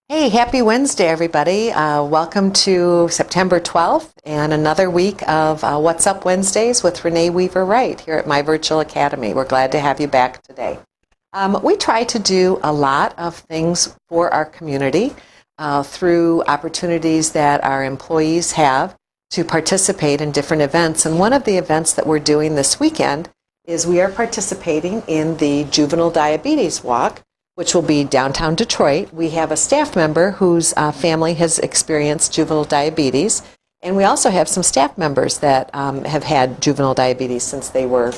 Hey, happy Wednesday, everybody. Welcome to September 12th and another week of What's Up Wednesdays with Renee Weaver-Wright here at My Virtual Academy. We're glad to have you back today. We try to do a lot of things for our community through opportunities that our employees have to participate in different events. And one of the events that we're doing this weekend is we are participating in the Juvenile Diabetes Walk, which will be downtown Detroit. We have a staff member whose family has experienced juvenile diabetes, and we also have some staff members that have had juvenile diabetes since they were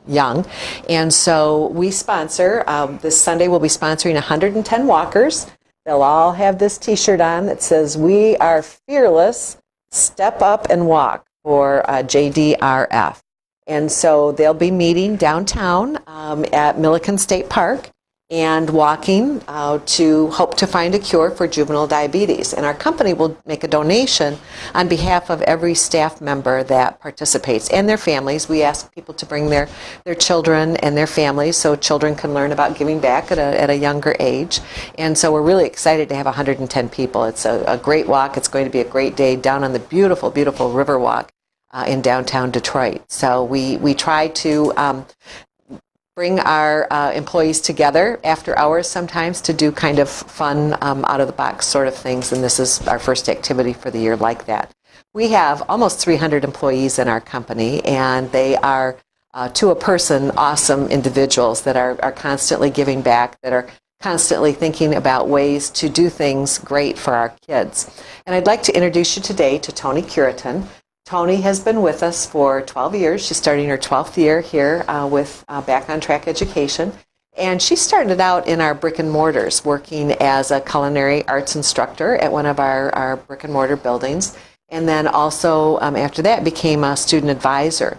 young. And so we sponsor, this Sunday we'll be sponsoring 110 walkers. They'll all have this t-shirt on that says, "We are fearless, step up and walk," for JDRF. And so they'll be meeting downtown at Milliken State Park and walking to hope to find a cure for juvenile diabetes. And our company will make a donation on behalf of every staff member that participates and their families. We ask people to bring their children and their families so children can learn about giving back at a younger age. And so we're really excited to have 110 people. It's a great walk. It's going to be a great day down on the beautiful, beautiful Riverwalk in downtown Detroit. So we try to bring our employees together after hours sometimes to do kind of fun, out-of-the-box sort of things, and this is our first activity for the year like that. We have almost 300 employees in our company, and they are, to a person, awesome individuals that are constantly giving back, that are constantly thinking about ways to do things great for our kids. And I'd like to introduce you today to Toni Cureton. Toni has been with us for 12 years. She's starting her 12th year here with Back on Track Education. And she started out in our brick and mortars, working as a culinary arts instructor at one of our brick and mortar buildings. And then also after that became a student advisor.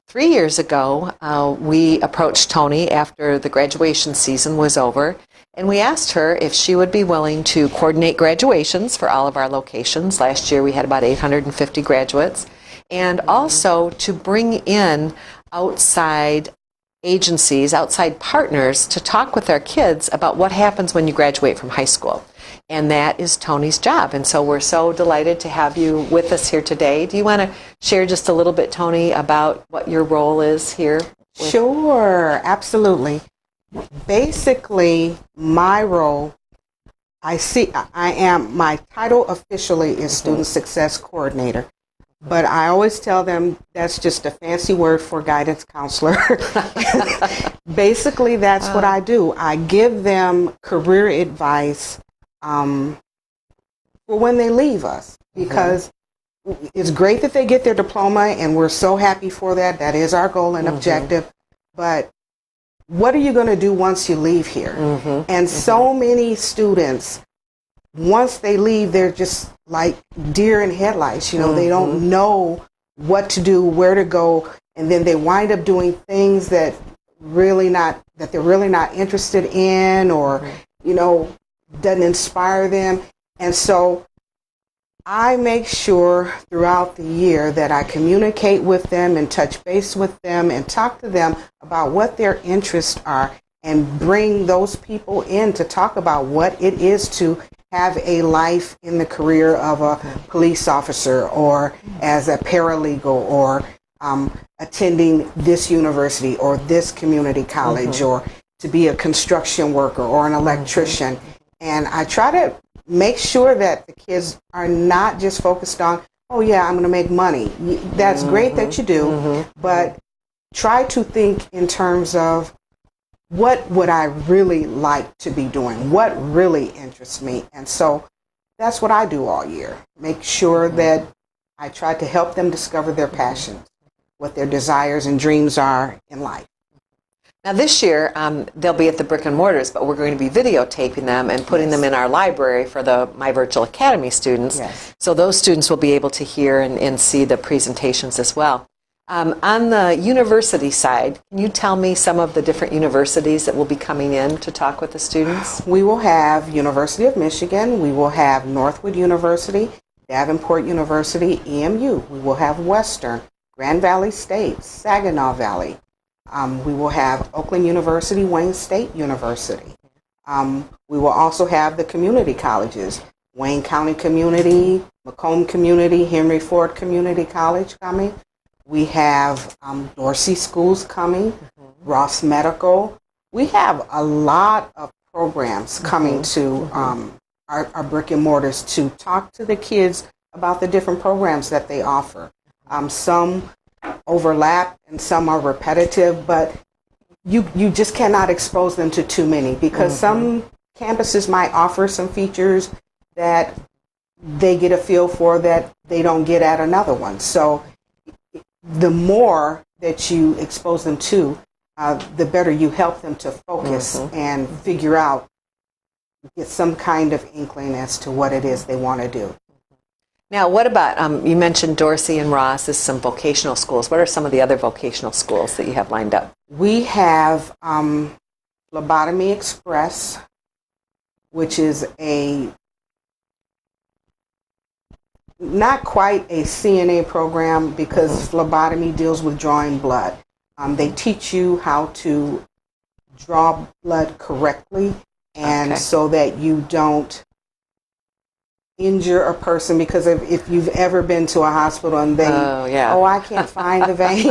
3 years ago, we approached Toni after the graduation season was over, and we asked her if she would be willing to coordinate graduations for all of our locations. Last year we had about 850 graduates, and also to bring in outside agencies, outside partners to talk with our kids about what happens when you graduate from high school. And that is Toni's job. And so we're so delighted to have you with us here today. Do you want to share just a little bit, Toni, about what your role is here? Sure, absolutely. Basically, my role, my title officially is Student Success Coordinator. But I always tell them that's just a fancy word for guidance counselor. Basically, that's what I do. I give them career advice for when they leave us, because it's great that they get their diploma, and we're so happy for that. That is our goal and objective. But what are you going to do once you leave here? And so many students, once they leave, they're just like deer in headlights. You know, they don't know what to do, where to go, and then they wind up doing things that they're really not interested in, or doesn't inspire them. And so I make sure throughout the year that I communicate with them and touch base with them and talk to them about what their interests are, and bring those people in to talk about what it is to have a life in the career of a police officer, or as a paralegal, or attending this university or this community college, or to be a construction worker or an electrician. And I try to make sure that the kids are not just focused on, oh yeah, I'm going to make money. That's great that you do, but try to think in terms of, what would I really like to be doing? What really interests me? And so that's what I do all year. Make sure that I try to help them discover their passions, what their desires and dreams are in life. Now this year, they'll be at the brick and mortars, but we're going to be videotaping them and putting them in our library for the My Virtual Academy students. Yes. So those students will be able to hear and see the presentations as well. On the university side, can you tell me some of the different universities that will be coming in to talk with the students? We will have University of Michigan. We will have Northwood University, Davenport University, EMU. We will have Western, Grand Valley State, Saginaw Valley. We will have Oakland University, Wayne State University. We will also have the community colleges, Wayne County Community, Macomb Community, Henry Ford Community College coming. We have Dorsey Schools coming, Ross Medical. We have a lot of programs coming to our brick and mortars to talk to the kids about the different programs that they offer. Some overlap and some are repetitive, but you just cannot expose them to too many, because some campuses might offer some features that they get a feel for that they don't get at another one. So the more that you expose them to, the better you help them to focus and figure out, get some kind of inkling as to what it is they want to do. Now, what about, you mentioned Dorsey and Ross as some vocational schools. What are some of the other vocational schools that you have lined up? We have Phlebotomy Express, which is not quite a CNA program, because phlebotomy deals with drawing blood. They teach you how to draw blood correctly, and so that you don't injure a person, because if you've ever been to a hospital and they, I can't find the vein,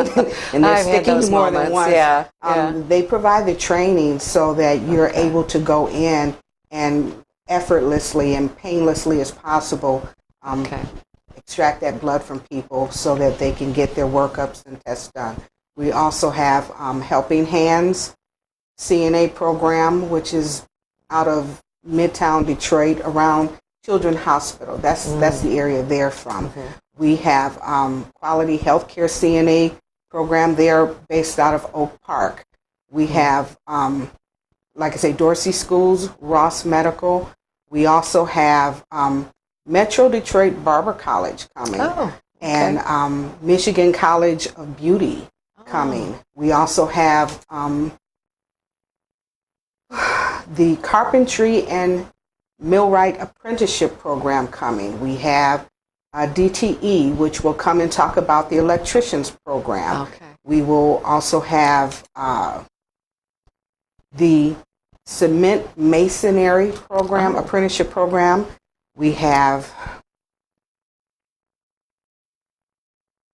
and they're sticking you more than once. They provide the training so that you're able to go in and effortlessly and painlessly as possible extract that blood from people so that they can get their workups and tests done. We also have Helping Hands CNA program, which is out of Midtown Detroit, around Children's Hospital. That's the area they're from. We have Quality Healthcare CNA program. They're based out of Oak Park. We have, like I say, Dorsey Schools, Ross Medical. We also have Metro Detroit Barber College coming, and Michigan College of Beauty coming. We also have the Carpentry and Millwright Apprenticeship Program coming. We have DTE, which will come and talk about the electricians program. We will also have the Cement Masonry program, apprenticeship program. We have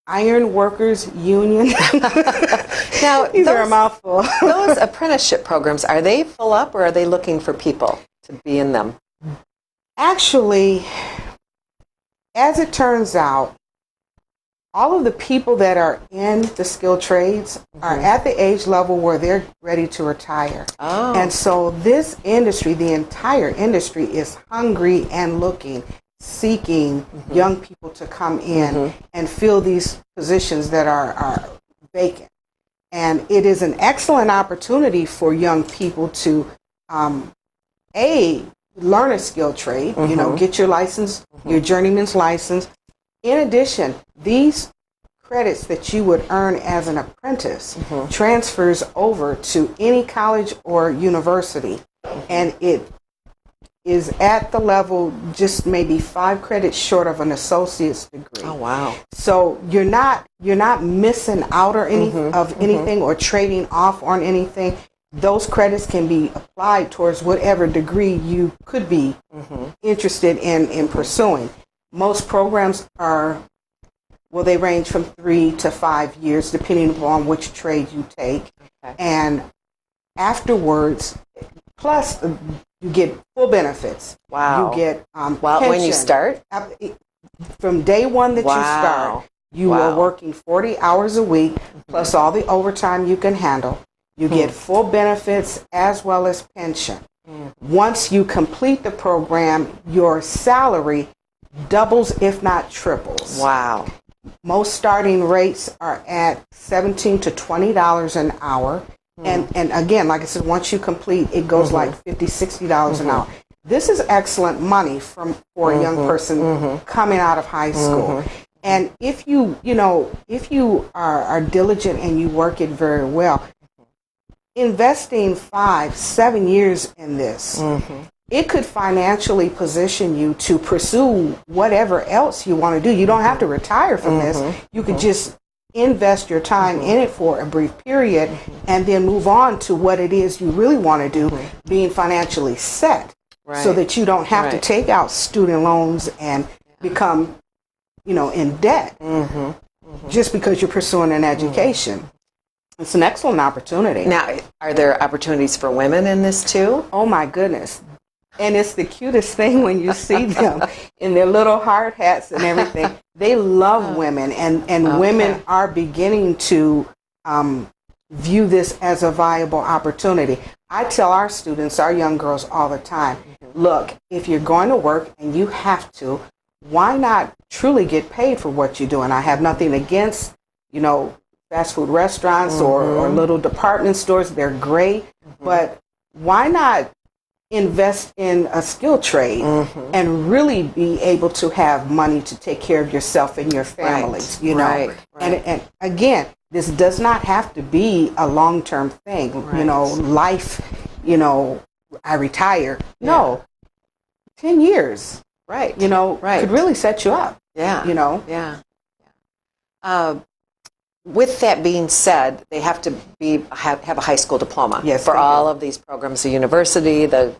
Iron Workers Union. Now, these are a mouthful. Those apprenticeship programs, are they full up, or are they looking for people to be in them? Actually, as it turns out, all of the people that are in the skilled trades are at the age level where they're ready to retire. And so this industry, the entire industry, is hungry and looking, seeking young people to come in and fill these positions that are vacant. And it is an excellent opportunity for young people to, learn a skilled trade, get your license, your journeyman's license. In addition, these credits that you would earn as an apprentice transfers over to any college or university, and it is at the level just maybe 5 credits short of an associate's degree. Oh, wow. So you're not missing out or anything or trading off on anything. Those credits can be applied towards whatever degree you could be interested in pursuing. Most programs they range from 3 to 5 years, depending upon which trade you take. And afterwards, plus you get full benefits. Wow. You get when you pension. start? From day one that you start, you are working 40 hours a week, plus all the overtime you can handle. You get full benefits as well as pension. Once you complete the program, your salary doubles, if not triples. Wow. Most starting rates are at $17 to $20 an hour. And again, like I said, once you complete, it goes like $50, $60 an hour. This is excellent money for a young person coming out of high school. And if you are diligent and you work it very well, investing 5-7 years in this, it could financially position you to pursue whatever else you want to do. You don't have to retire from this. You could just invest your time in it for a brief period and then move on to what it is you really want to do, being financially set, so that you don't have to take out student loans and become, in debt just because you're pursuing an education. It's an excellent opportunity. Now, are there opportunities for women in this too? Oh my goodness. And it's the cutest thing when you see them in their little hard hats and everything. They love women, and women are beginning to view this as a viable opportunity. I tell our students, our young girls, all the time, look, if you're going to work and you have to, why not truly get paid for what you do? And I have nothing against, fast food restaurants or little department stores. They're great, but why not invest in a skill trade and really be able to have money to take care of yourself and your families, And again, this does not have to be a long-term thing, life, I retire. No, 10 years, could really set you up. With that being said, they have to have a high school diploma for all of these programs, the university, the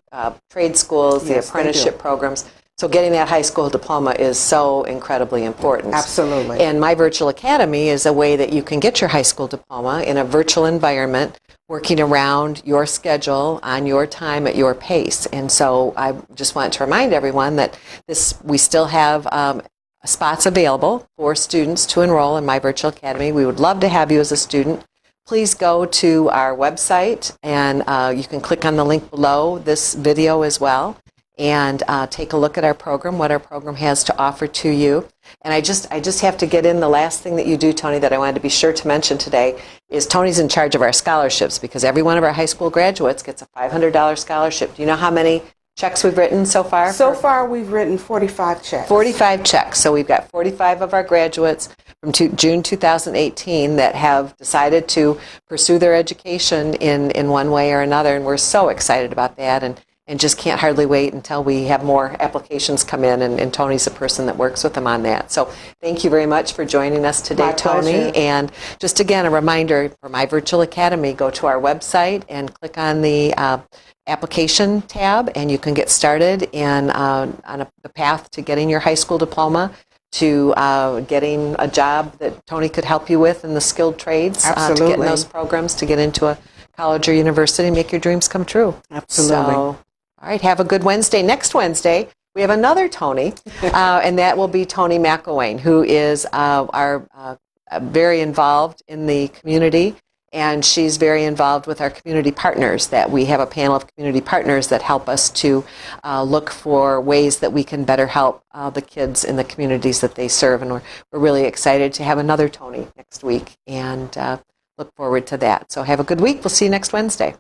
trade schools, the apprenticeship programs. So getting that high school diploma is so incredibly important. Absolutely. And My Virtual Academy is a way that you can get your high school diploma in a virtual environment, working around your schedule, on your time, at your pace. And so I just want to remind everyone that we still have spots available for students to enroll in My Virtual Academy. We would love to have you as a student. Please go to our website, and you can click on the link below this video as well, and take a look at our program, what our program has to offer to you. And I just have to get in the last thing that you do, Toni, that I wanted to be sure to mention today is Toni's in charge of our scholarships, because every one of our high school graduates gets a $500 scholarship. Do you know how many checks we've written so far? So far, we've written 45 checks. 45 checks. So we've got 45 of our graduates from June 2018 that have decided to pursue their education in one way or another, and we're so excited about that, and just can't hardly wait until we have more applications come in, and Toni's the person that works with them on that. So thank you very much for joining us today, Toni. And just again, a reminder for My Virtual Academy, go to our website and click on the application tab, and you can get started on the path to getting your high school diploma, to getting a job that Toni could help you with in the skilled trades, to get in those programs, to get into a college or university, and make your dreams come true. Absolutely. So, all right, have a good Wednesday. Next Wednesday, we have another Toni, and that will be Toni McElwain, who is very involved in the community. And she's very involved with our community partners, that we have a panel of community partners that help us to look for ways that we can better help the kids in the communities that they serve. And we're really excited to have another Toni next week, and look forward to that. So have a good week. We'll see you next Wednesday.